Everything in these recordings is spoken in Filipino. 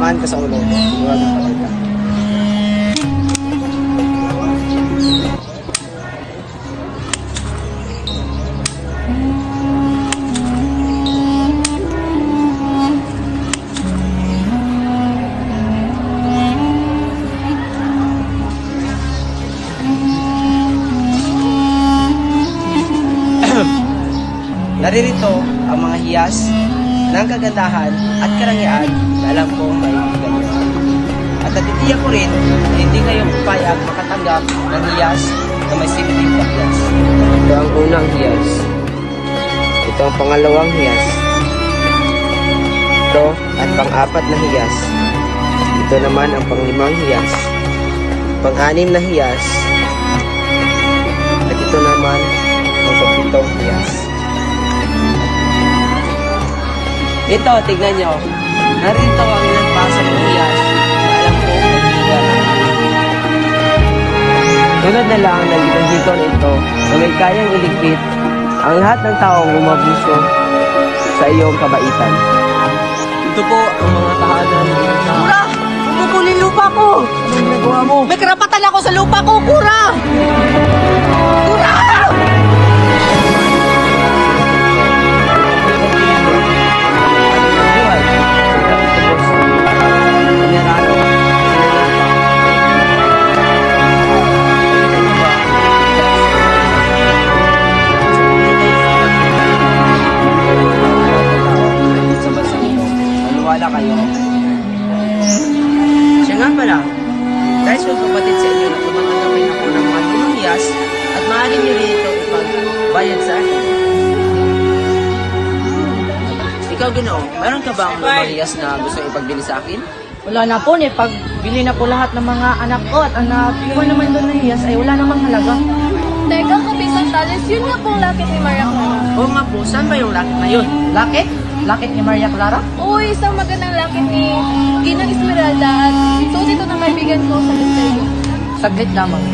tatamaan ka sa ulo. Huwag ang patay ka. Naririto ang mga hiyas ng kagandahan at karangyaan na alam kong may kayo. At natitiyak ko rin na hindi kayo papayag makatanggap ng hiyas na may simpleng pakyas. Ito ang unang hiyas. Ito ang pangalawang hiyas. Ito at pang-apat na hiyas. Ito naman ang pang-limang hiyas. Pang-anim na hiyas. At ito naman ang pang-pitong hiyas. Ito, tignan nyo. Narito ang ilang pasok ng hiyas na alam ko magbigan. Tulad na lang ng gitong-gito na ito na may kayang iligpit ang lahat ng taong umabuso sa iyong kabaitan. Ito po ang mga tahanan na... Kura! Pupulin lupa ko! Anong ginagawa mo? May karapatan ako sa lupa ko, Kura! Kura! Kayo. Siya nga pala, dahil sa kapatid sa inyo na tumatanggapin ako ng mga lumang hiyas at maaaring nyo rin ito ipagbayad sa akin. Ikaw, Ginoo, meron ka bang lumang hiyas na gusto ipagbili sa akin? Wala na po, pagbili na po lahat ng mga anak ko at ang nakuha naman doon na hiyas ay wala namang halaga. Teka, kapisang talis, yun nga pong lakit ni Maria Clara. Oo nga po, saan ba yung lakit na yun? Lakit? Lakit ni Maria Clara? Uy, isang magandang lakit ni Ginang Esmeralda at suot ito ng kaibigan ko sa Lusayo. Saglit lamang.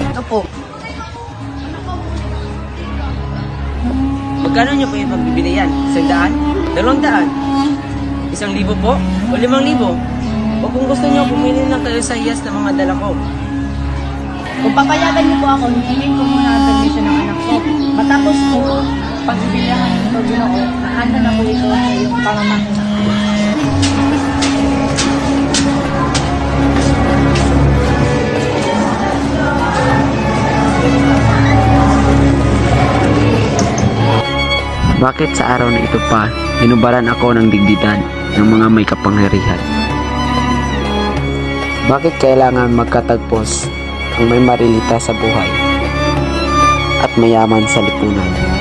Ito po. Magkano nyo po yung pagbibili yan? 100? 200? 1,000 po? O 5,000? O kung gusto nyo, pumili lang kayo sa hiyas ng mga dala ko. Kung papayagan niyo po ako, hihingin ko muna ang permission ng anak ko. Matapos po, pagbibilihan ng Ginoo, nahanda na po ito sa iyong pamamangkin. Bakit sa araw na ito pa, hinubaran ako ng digdigan ng mga may kapangyarihan? Bakit kailangan magkatagpos ang may marilita sa buhay at mayaman sa lipunan?